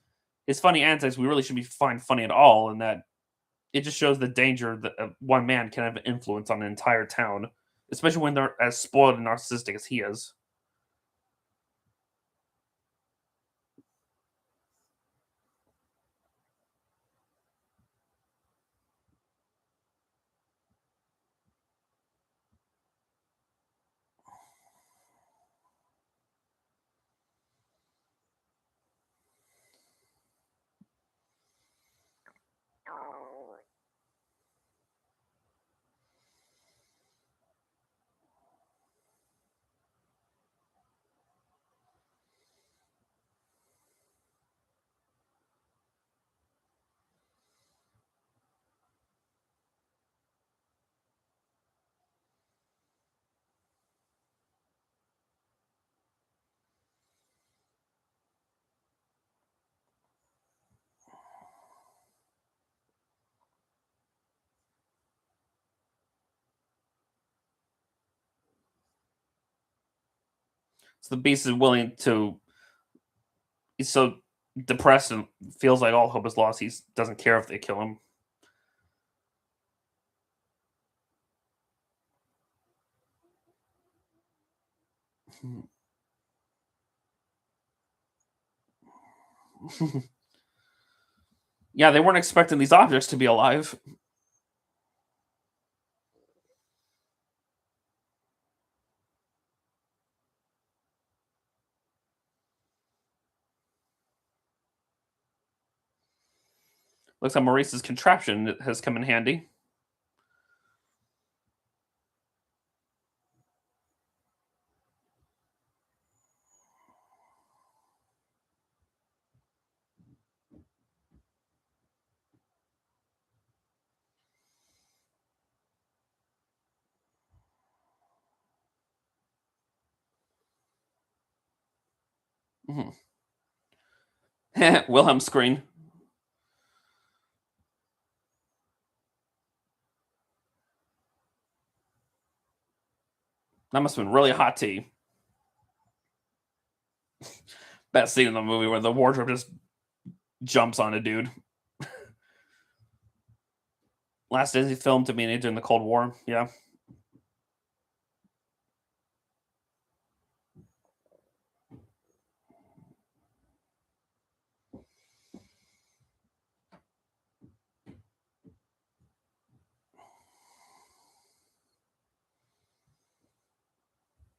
his funny antics we really should be find funny at all, and that it just shows the danger that one man can have influence on an entire town, especially when they're as spoiled and narcissistic as he is. So the beast is willing to. He's so depressed and feels like all hope is lost. He doesn't care if they kill him. Yeah, they weren't expecting these objects to be alive. Looks like Maurice's contraption has come in handy. Mhm. Wilhelm screen. That must have been really hot tea. Best scene in the movie where the wardrobe just jumps on a dude. Last Disney film to be made during the Cold War. Yeah.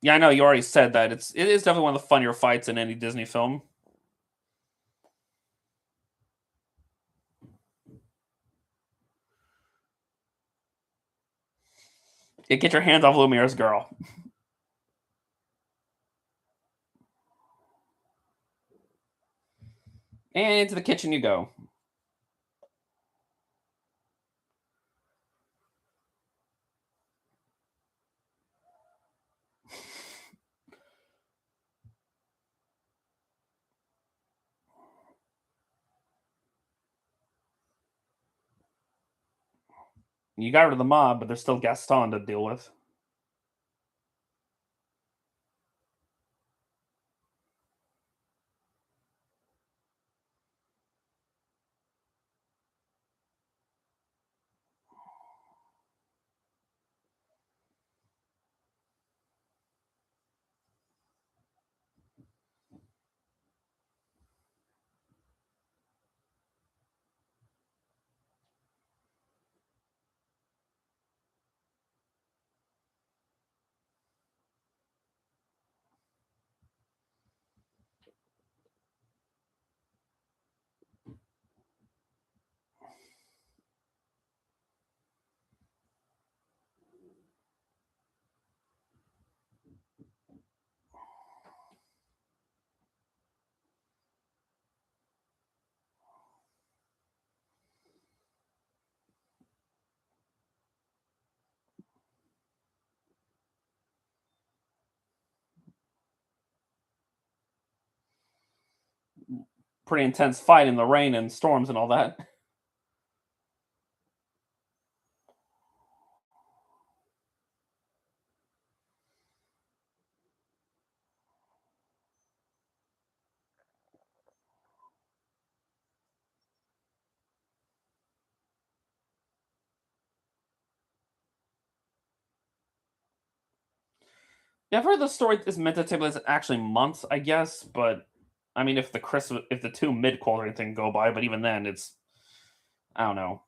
Yeah, I know you already said that. It is definitely one of the funnier fights in any Disney film. Yeah, get your hands off Lumiere's girl. And into the kitchen you go. You got rid of the mob, but there's still Gaston to deal with. Pretty intense fight in the rain and storms and all that. Yeah, I've heard the story is meant to take place actually months, I guess, but I mean, if the two mid quality thing go by, but even then, it's I don't know.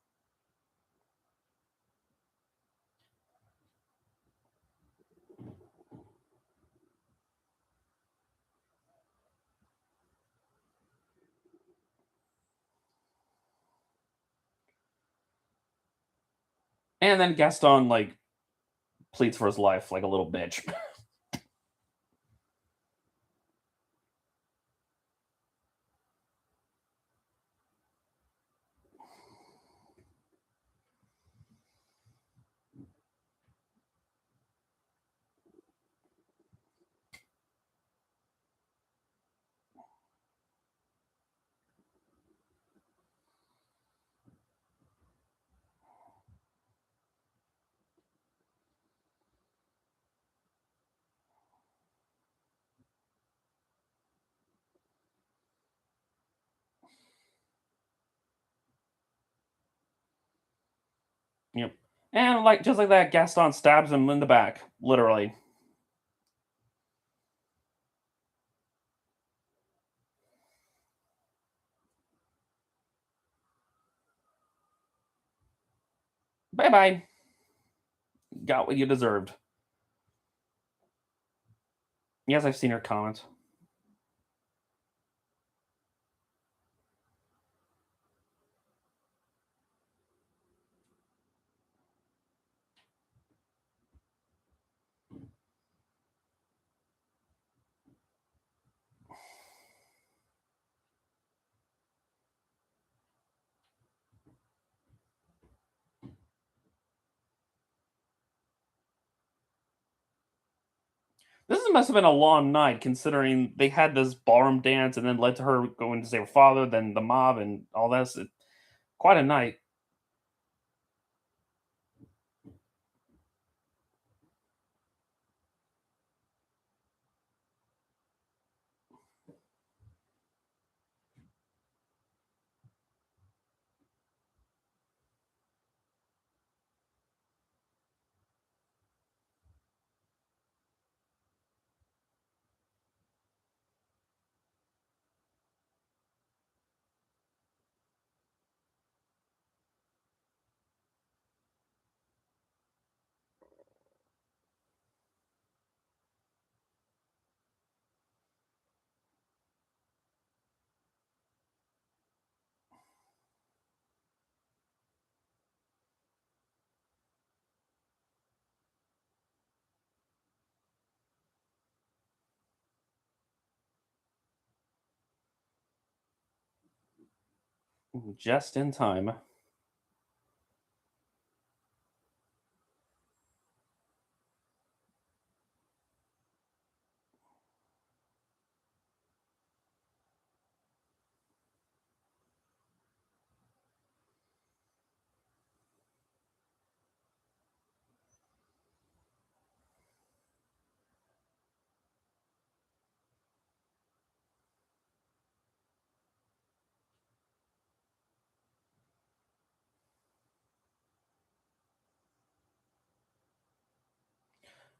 And then Gaston like pleads for his life like a little bitch. Yep. And like just like that, Gaston stabs him in the back, literally. Bye bye. Got what you deserved. Yes, I've seen her comment. Must have been a long night considering they had this ballroom dance and then led to her going to save her father, then the mob and all this. Quite a night. Just in time.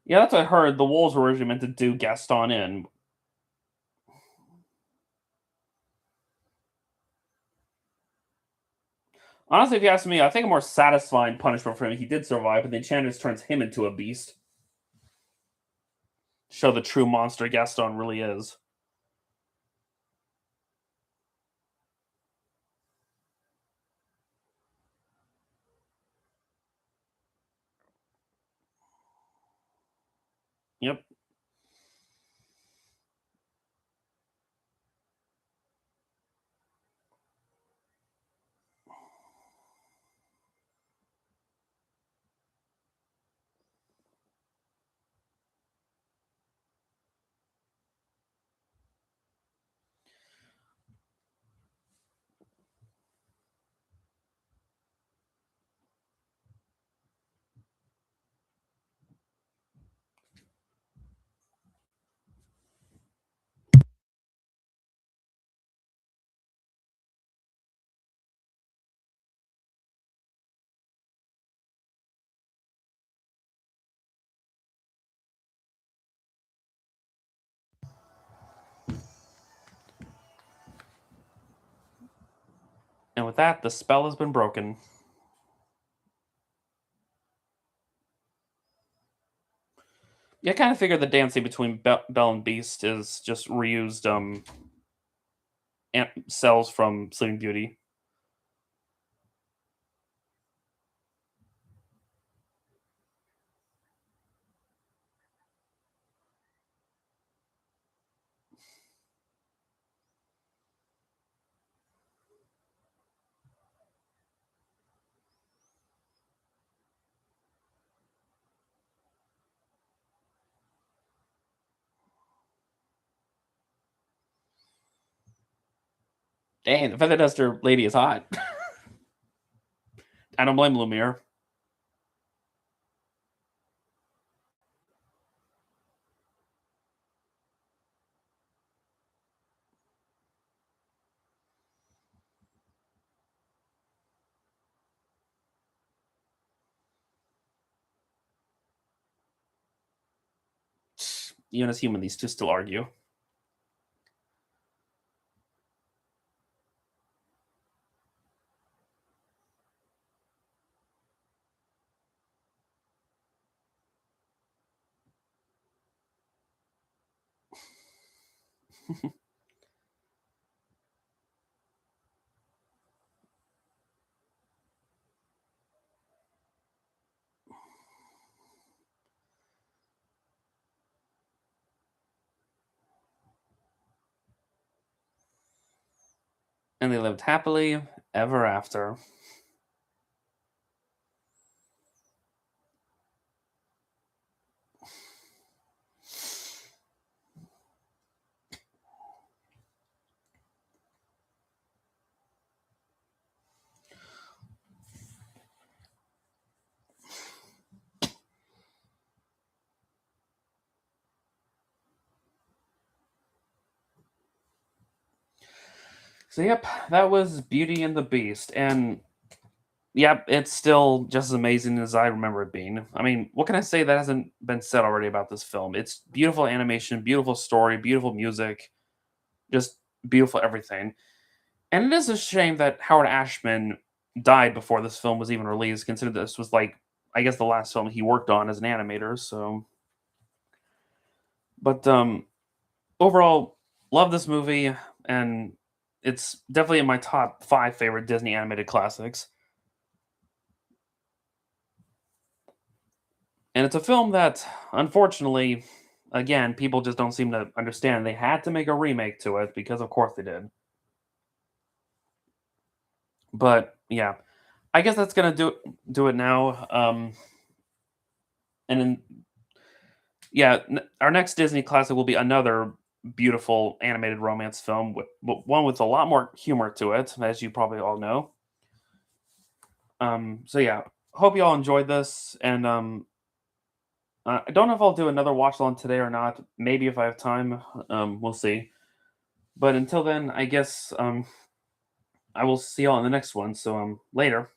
Yeah, that's what I heard. The Wolves were originally meant to do Gaston in. Honestly, if you ask me, I think a more satisfying punishment for him, he did survive, but the Enchantress turns him into a beast. Show the true monster Gaston really is. Yep. And with that, the spell has been broken. Yeah, I kind of figured the dancing between Belle and Beast is just reused cells from Sleeping Beauty. Dang, the feather duster lady is hot. I don't blame Lumiere. Even as human, these two still argue. And they lived happily ever after. So yep, that was Beauty and the Beast, and yep, it's still just as amazing as I remember it being. I mean, what can I say that hasn't been said already about this film? It's beautiful animation, beautiful story, beautiful music, just beautiful everything. And it is a shame that Howard Ashman died before this film was even released, considering this was like I guess the last film he worked on as an animator. So, but overall, love this movie, and it's definitely in my top five favorite Disney animated classics. And it's a film that, unfortunately, again, people just don't seem to understand. They had to make a remake to it because, of course, they did. But yeah, I guess that's gonna do it now. And then yeah, our next Disney classic will be another beautiful animated romance film, but one with a lot more humor to it, as you probably all know. So yeah, hope you all enjoyed this, and I don't know if I'll do another watch along today or not. Maybe if I have time, we'll see. But until then, I guess I will see y'all in the next one. So later.